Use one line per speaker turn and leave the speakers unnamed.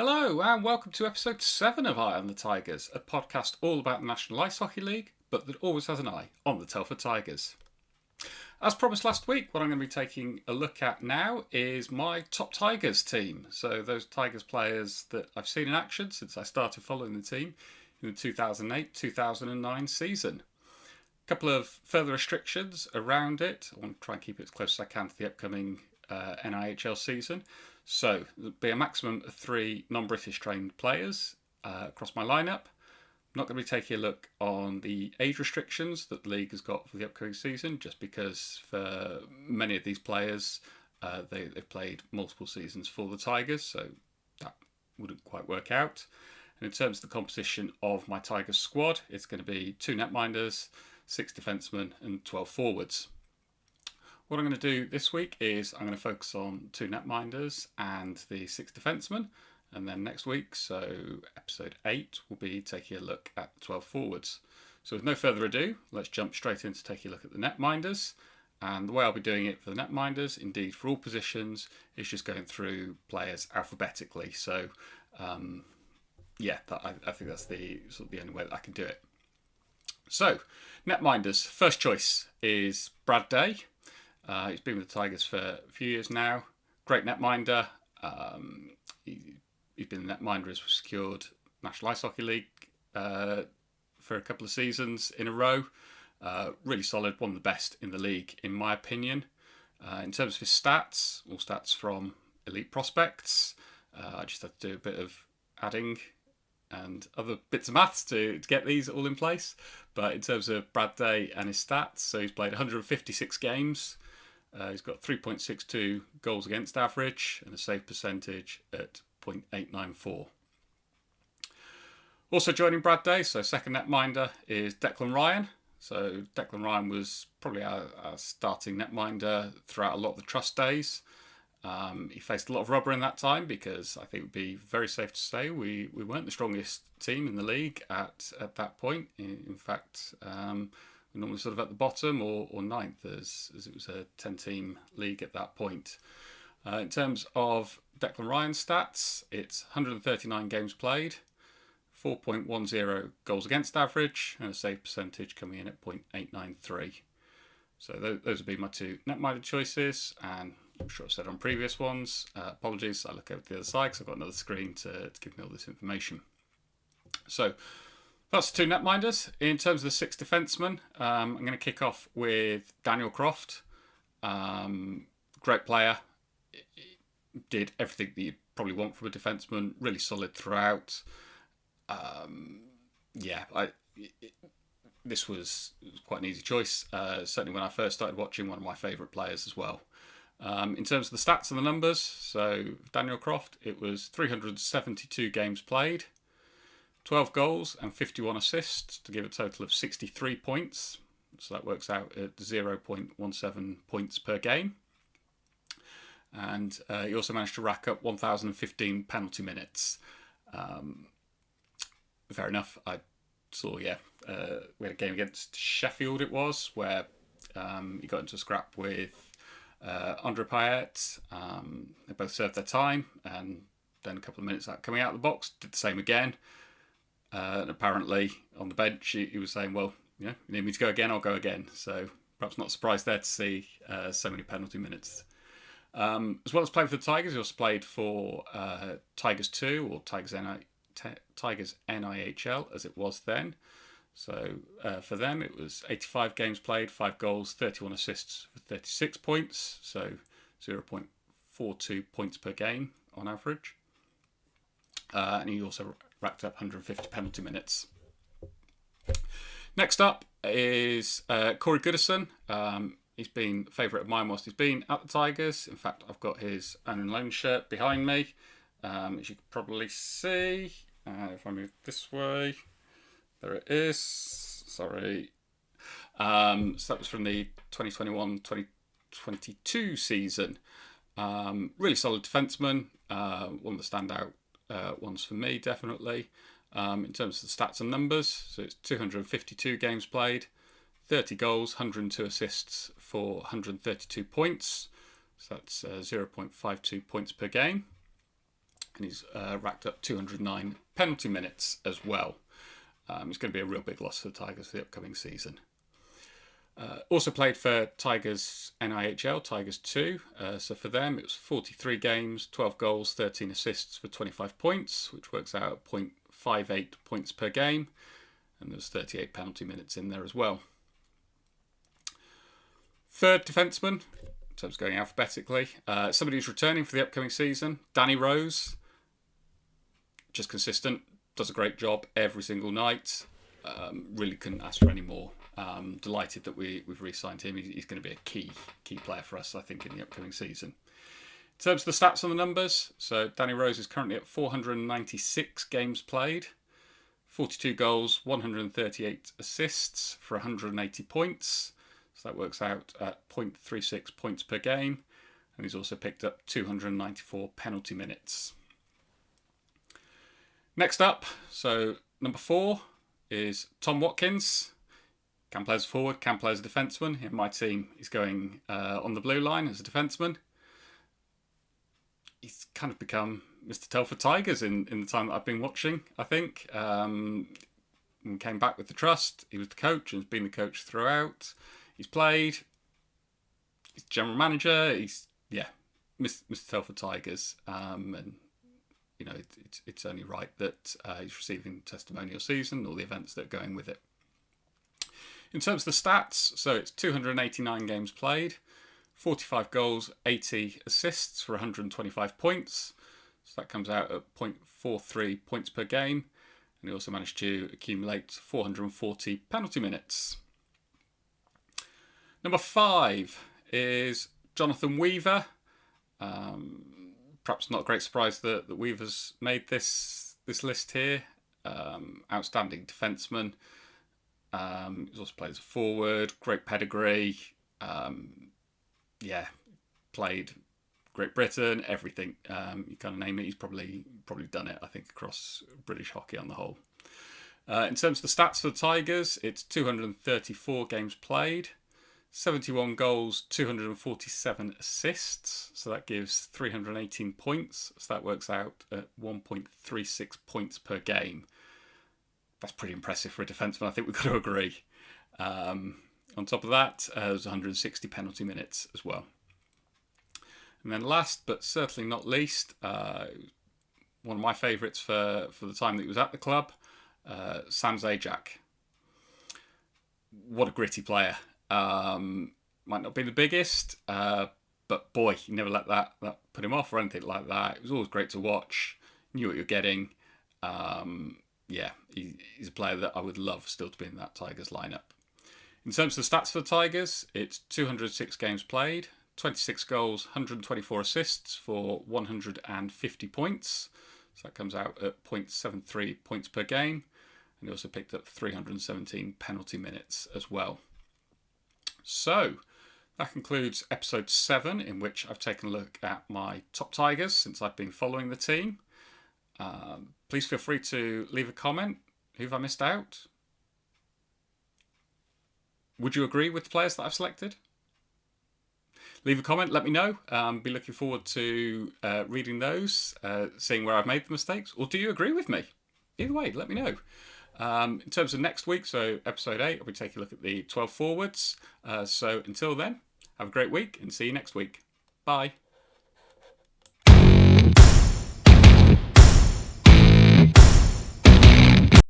Hello and welcome to episode 7 of Eye on the Tigers, a podcast all about the National Ice Hockey League, but that always has an eye on the Telford Tigers. As promised last week, what I'm going to be taking a look at now is my top Tigers team. So those Tigers players that I've seen in action since I started following the team in the 2008-2009 season. A couple of further restrictions around it. I want to try and keep it as close as I can to the upcoming NIHL season. So there'll be a maximum of 3 non-British trained players across my lineup. I'm not going to be taking a look on the age restrictions that the league has got for the upcoming season, just because for many of these players, they've played multiple seasons for the Tigers, so that wouldn't quite work out. And in terms of the composition of my Tigers squad, it's going to be 2 netminders, 6 defensemen and 12 forwards. What I'm going to do this week is I'm going to focus on 2 netminders and the 6 defensemen. And then next week, so episode 8, we'll be taking a look at the 12 forwards. So with no further ado, let's jump straight into taking a look at the netminders. And the way I'll be doing it for the netminders, indeed for all positions, is just going through players alphabetically. So I think that's the only way that I can do it. So netminders, first choice is Brad Day. He's been with the Tigers for a few years now. Great netminder. He's been the netminder who's secured National Ice Hockey League for a couple of seasons in a row. Really solid, one of the best in the league, in my opinion. In terms of his stats, all stats from Elite Prospects. I just had to do a bit of adding and other bits of maths to get these all in place. But in terms of Brad Day and his stats, so he's played 156 games. He's got 3.62 goals against average and a save percentage at .894. Also joining Brad Day, so second netminder, is Declan Ryan. So Declan Ryan was probably our starting netminder throughout a lot of the trust days. He faced a lot of rubber in that time because I think it would be very safe to say we weren't the strongest team in the league at that point. In fact, we're normally sort of at the bottom or ninth as it was a 10-team league at that point. In terms of Declan Ryan's stats, it's 139 games played, 4.10 goals against average, and a save percentage coming in at .893. So those would be my 2 netminder choices, and I'm sure I've said on previous ones. Apologies, I look over to the other side because I've got another screen to give me all this information. So that's the 2 netminders. In terms of the 6 defensemen, I'm going to kick off with Daniel Croft. Great player. Did everything that you probably want from a defenseman. Really solid throughout. This was quite an easy choice. Certainly when I first started watching, one of my favourite players as well. In terms of the stats and the numbers, so Daniel Croft, it was 372 games played, 12 goals and 51 assists to give a total of 63 points. So that works out at 0.17 points per game. And he also managed to rack up 1,015 penalty minutes. Fair enough. I saw, we had a game against Sheffield, it was, where he got into a scrap with Andre Payet. They both served their time, and then a couple of minutes out coming out of the box, did the same again. And apparently on the bench, he was saying, well, you need me to go again, I'll go again. So perhaps not surprised there to see so many penalty minutes. As well as playing for the Tigers, he also played for Tigers 2 or Tigers NIHL as it was then. So for them, it was 85 games played, 5 goals, 31 assists for 36 points. So 0.42 points per game on average. And he also racked up 150 penalty minutes. Next up is Corey Goodison. He's been a favourite of mine whilst he's been at the Tigers. In fact, I've got his own and loan shirt behind me, as you can probably see. If I move this way, there it is. Sorry. So that was from the 2021-2022 season. Really solid defenseman. One of the standout ones for me, definitely. In terms of the stats and numbers, so it's 252 games played, 30 goals, 102 assists for 132 points. So that's 0.52 points per game. and he's racked up 209 penalty minutes as well. It's going to be a real big loss for the Tigers for the upcoming season. Also played for Tigers NIHL, Tigers 2. So for them, it was 43 games, 12 goals, 13 assists for 25 points, which works out at 0.58 points per game. And there's 38 penalty minutes in there as well. Third defenceman, in terms of going alphabetically, somebody who's returning for the upcoming season, Danny Rose. Just consistent, does a great job every single night. Really couldn't ask for any more. Delighted that we've re-signed him. He's going to be a key player for us, I think, in the upcoming season. In terms of the stats on the numbers, so Danny Rose is currently at 496 games played, 42 goals, 138 assists for 180 points. So that works out at 0.36 points per game. And he's also picked up 294 penalty minutes. Next up, so number 4 is Tom Watkins. Can play as a forward, can play as a defenceman. In my team, he's going on the blue line as a defenceman. He's kind of become Mr. Telford Tigers in the time that I've been watching, I think. Came back with the trust. He was the coach and has been the coach throughout. He's played. He's general manager. He's, Mr. Telford Tigers. And, it's only right that he's receiving testimonial season, all the events that are going with it. In terms of the stats, so it's 289 games played, 45 goals, 80 assists for 125 points. So that comes out at 0.43 points per game. And he also managed to accumulate 440 penalty minutes. Number 5 is Jonathan Weaver. Perhaps not a great surprise that Weaver's made this list here. Outstanding defenceman. He's also played as a forward, great pedigree. Played Great Britain, everything. You kind of name it, he's probably done it, I think, across British hockey on the whole. In terms of the stats for the Tigers, it's 234 games played, 71 goals, 247 assists. So that gives 318 points. So that works out at 1.36 points per game. That's pretty impressive for a defenceman, I think we've got to agree. On top of that, there's 160 penalty minutes as well. And then last, but certainly not least, one of my favourites for the time that he was at the club, Sam Zajac. What a gritty player. Might not be the biggest, but boy, you never let that put him off or anything like that. It was always great to watch. Knew what you're getting. He's a player that I would love still to be in that Tigers lineup. In terms of the stats for the Tigers, it's 206 games played, 26 goals, 124 assists for 150 points. So that comes out at 0.73 points per game. And he also picked up 317 penalty minutes as well. So that concludes episode 7, in which I've taken a look at my top Tigers since I've been following the team. Please feel free to leave a comment. Who have I missed out? Would you agree with the players that I've selected? Leave a comment, let me know. Be looking forward to reading those, seeing where I've made the mistakes. Or do you agree with me? Either way, let me know. In terms of next week, so episode 8, I'll be taking a look at the 12 forwards. So until then, have a great week and see you next week. Bye.